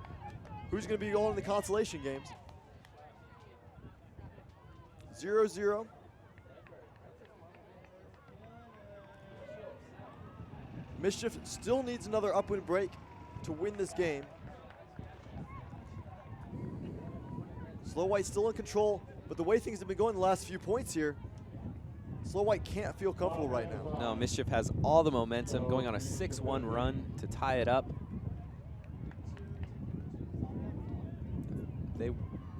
A: who's going to be going in the consolation games. 0-0. Mischief still needs another upwind break to win this game. Slow White still in control, but the way things have been going the last few points here, Slow White can't feel comfortable right now.
B: No, Mischief has all the momentum, going on a 6-1 run to tie it up. They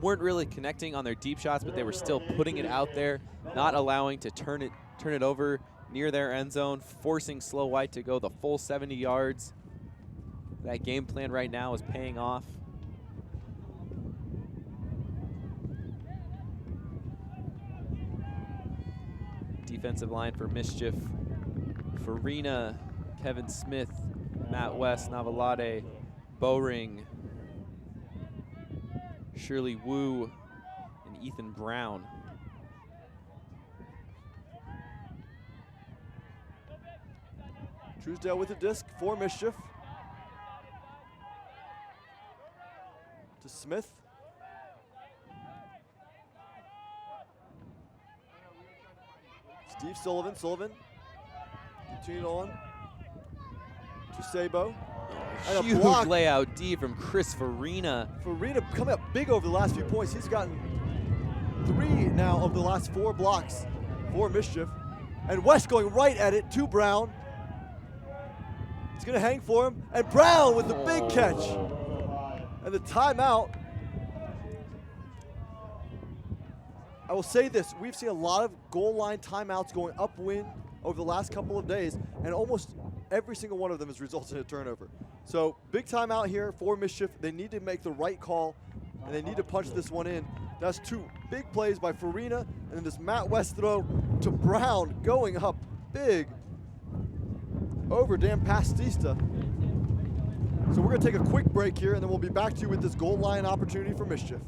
B: weren't really connecting on their deep shots, but they were still putting it out there, not allowing to turn it over near their end zone, forcing Slow White to go the full 70 yards. That game plan right now is paying off. Defensive line for Mischief: Farina, Kevin Smith, Matt West, Navalade, Bowring, Shirley Wu, and Ethan Brown.
A: Truesdale with the disc for Mischief. To Smith. Steve Sullivan. Continuing on to Sabo. And a
B: Huge
A: block.
B: layout D from Chris Farina.
A: Farina coming up big over the last few points. He's gotten 3 now of the last 4 blocks for Mischief. And West going right at it to Brown. He's going to hang for him. And Brown with the big catch. And the timeout. I will say this, we've seen a lot of goal line timeouts going upwind over the last couple of days, and almost every single one of them has resulted in a turnover. So big timeout here for Mischief. They need to make the right call and they need to punch this one in. That's two big plays by Farina, and then this Matt West throw to Brown going up big over Dan Pastista. So we're going to take a quick break here, and then we'll be back to you with this goal line opportunity for Mischief.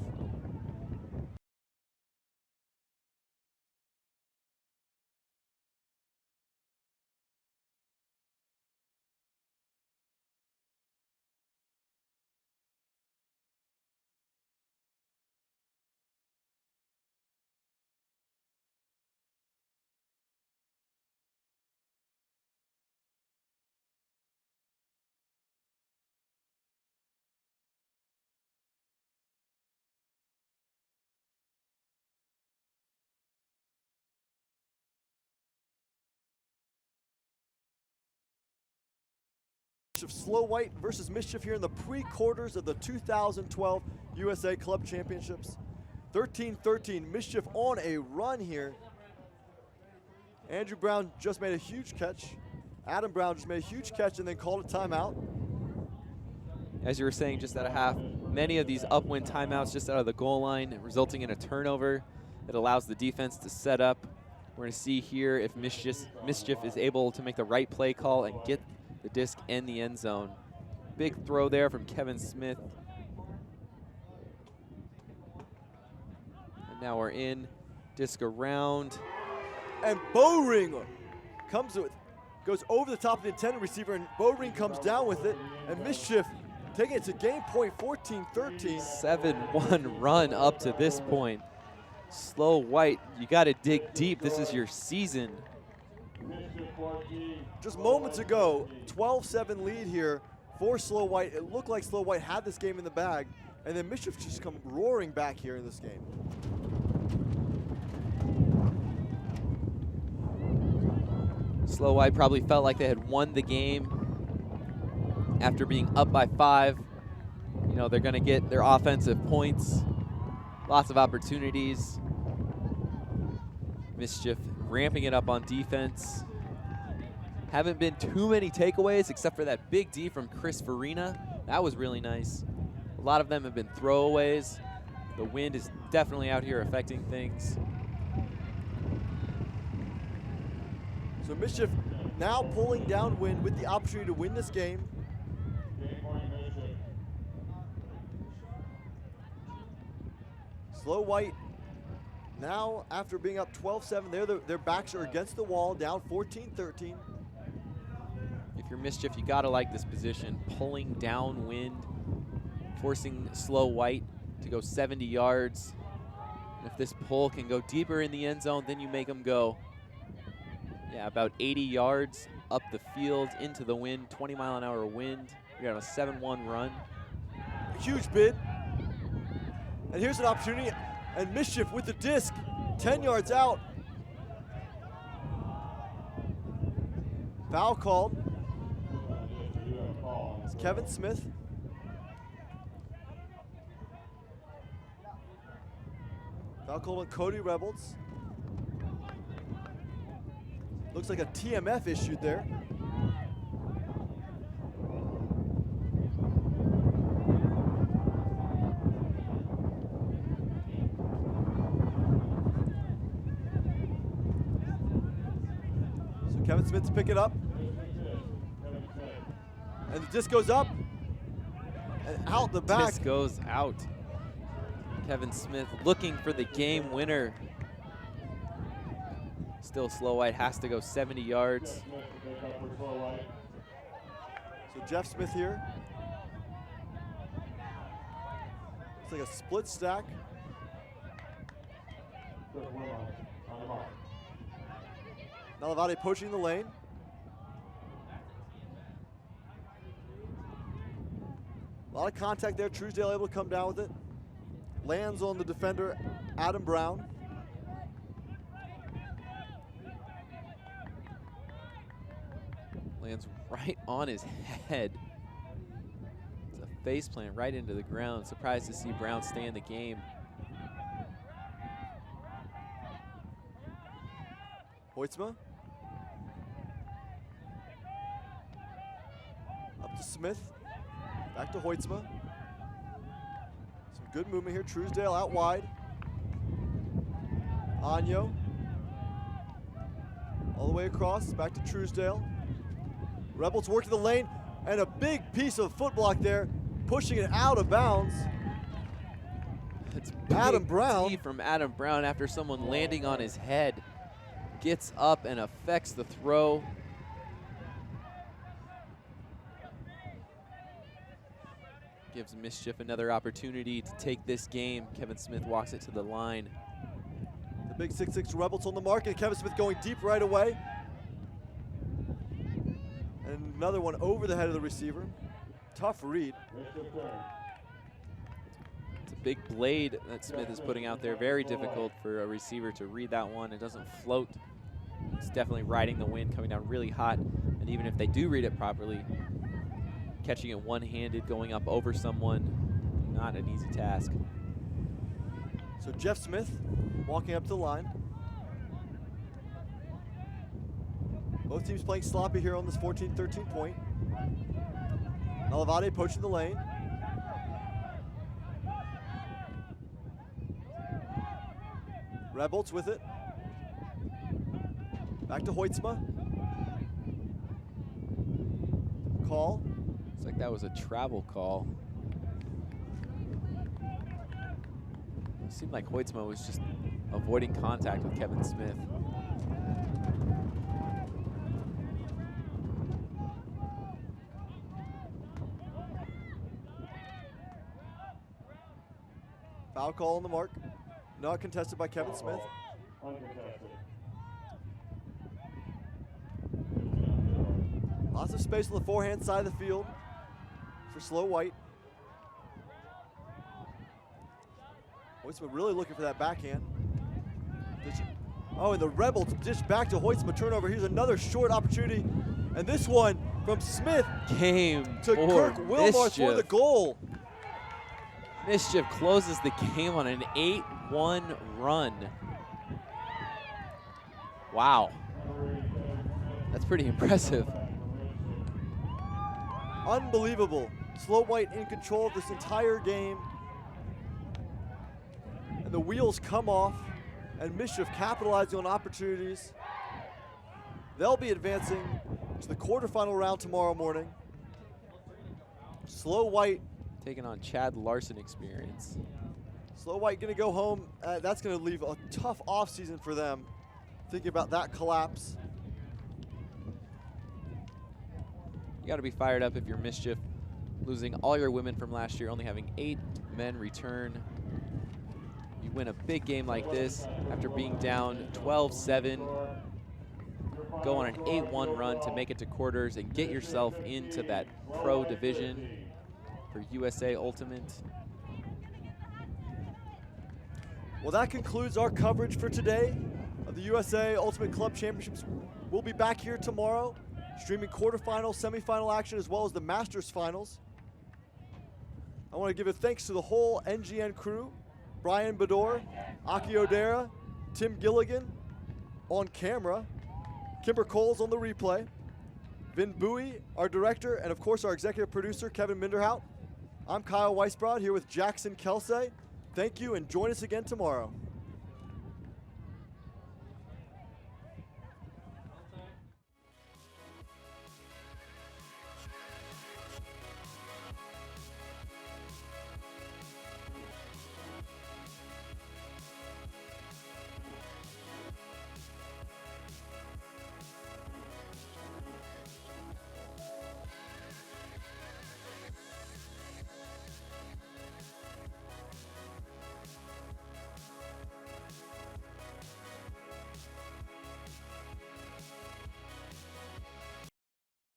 A: Slow White versus Mischief here in the pre-quarters of the 2012 USA Club Championships. 13-13, Mischief on a run here. Andrew Brown just made a huge catch. Adam Brown just made a huge catch and then called a timeout.
B: As you were saying just at a half, many of these upwind timeouts just out of the goal line, resulting in a turnover. It allows the defense to set up. We're going to see here if Mischief is able to make the right play call and get the disc in the end zone. Big throw there from Kevin Smith. And now we're in, disc around.
A: And Bowring goes over the top of the intended receiver, and Bowring comes down with it, and Mischief taking it to game point, 14-13.
B: 7-1 run up to this point. Slow White, you got to dig deep. This is your season.
A: Just moments ago, 12-7 lead here for Slow White. It looked like Slow White had this game in the bag, and then Mischief just come roaring back here in this game.
B: Slow White probably felt like they had won the game after being up by 5. You know, they're going to get their offensive points, lots of opportunities. Mischief ramping it up on defense. Haven't been too many takeaways except for that big D from Chris Farina. That was really nice. A lot of them have been throwaways. The wind is definitely out here affecting things.
A: So Mischief now pulling downwind with the opportunity to win this game. Slow White now, after being up 12-7, their backs are against the wall, down 14-13.
B: If you're Mischief, you gotta like this position. Pulling downwind, forcing Slow White to go 70 yards. And if this pull can go deeper in the end zone, then you make them go, yeah, about 80 yards up the field into the wind, 20-mile-an-hour wind. We got a 7-1 run.
A: Huge bid. And here's an opportunity, and Mischief with the disc, 10 yards out. Foul called. It's Kevin Smith. Foul called on Cody Rebels. Looks like a TMF issued there. So Kevin Smith to pick it up. And the disc goes up and out the back.
B: Disc goes out. Kevin Smith looking for the game winner. Still Slow White has to go 70 yards.
A: So Jeff Smith here. It's like a split stack. Nalavade poaching the lane. A lot of contact there. Truesdale able to come down with it. Lands on the defender, Adam Brown.
B: Lands right on his head. It's a face plant right into the ground. Surprised to see Brown stay in the game.
A: Hoitzma. Up to Smith. Back to Hoitzma. Some good movement here. Truesdale out wide. Anyo. All the way across, back to Truesdale. Rebels working the lane, and a big piece of foot block there, pushing it out of bounds.
B: It's
A: Adam
B: big
A: Brown.
B: D from Adam Brown after someone landing on his head. Gets up and affects the throw. Gives Mischief another opportunity to take this game. Kevin Smith walks it to the line.
A: The big 6'6" Rebels on the mark, and Kevin Smith going deep right away. And another one over the head of the receiver. Tough read.
B: It's a big blade that Smith is putting out there. Very difficult for a receiver to read that one. It doesn't float. It's definitely riding the wind, coming down really hot. And even if they do read it properly, catching it one-handed, going up over someone, not an easy task.
A: So Jeff Smith walking up to the line. Both teams playing sloppy here on this 14-13 point. Nalavade poaching the lane. Rebels with it. Back to Hoitzma. Call.
B: Looks like that was a travel call. It seemed like Hoitzma was just avoiding contact with Kevin Smith.
A: Foul call on the mark. Not contested by Kevin Smith. Lots of space on the forehand side of the field for Slow White. Hoitzma really looking for that backhand. Oh, and the Rebels dish back to Hoitzma. Turnover. Here's another short opportunity. And this one from Smith
B: Game
A: to
B: for
A: Kirk Wilmar for the
B: Mischief.
A: goal.
B: Mischief closes the game on an 8-1 run. Wow. That's pretty impressive.
A: Unbelievable. Slow White in control of this entire game. And the wheels come off, and Mischief capitalizing on opportunities. They'll be advancing to the quarterfinal round tomorrow morning. Slow White.
B: Taking on Chad Larson experience.
A: Slow White gonna go home. That's gonna leave a tough offseason for them. Thinking about that collapse.
B: You got to be fired up if you're Mischief, losing all your women from last year, only having 8 men return. You win a big game like this after being down 12-7. Go on an 8-1 run to make it to quarters and get yourself into that pro division for USA Ultimate.
A: Well, that concludes our coverage for today of the USA Ultimate Club Championships. We'll be back here tomorrow, streaming quarterfinal, semifinal action, as well as the Masters finals. I want to give a thanks to the whole NGN crew, Brian Bador, Aki Odera, Tim Gilligan on camera, Kimber Coles on the replay, Vin Bowie, our director, and of course our executive producer, Kevin Minderhout. I'm Kyle Weisbrod here with Jackson Kelsey. Thank you, and join us again tomorrow.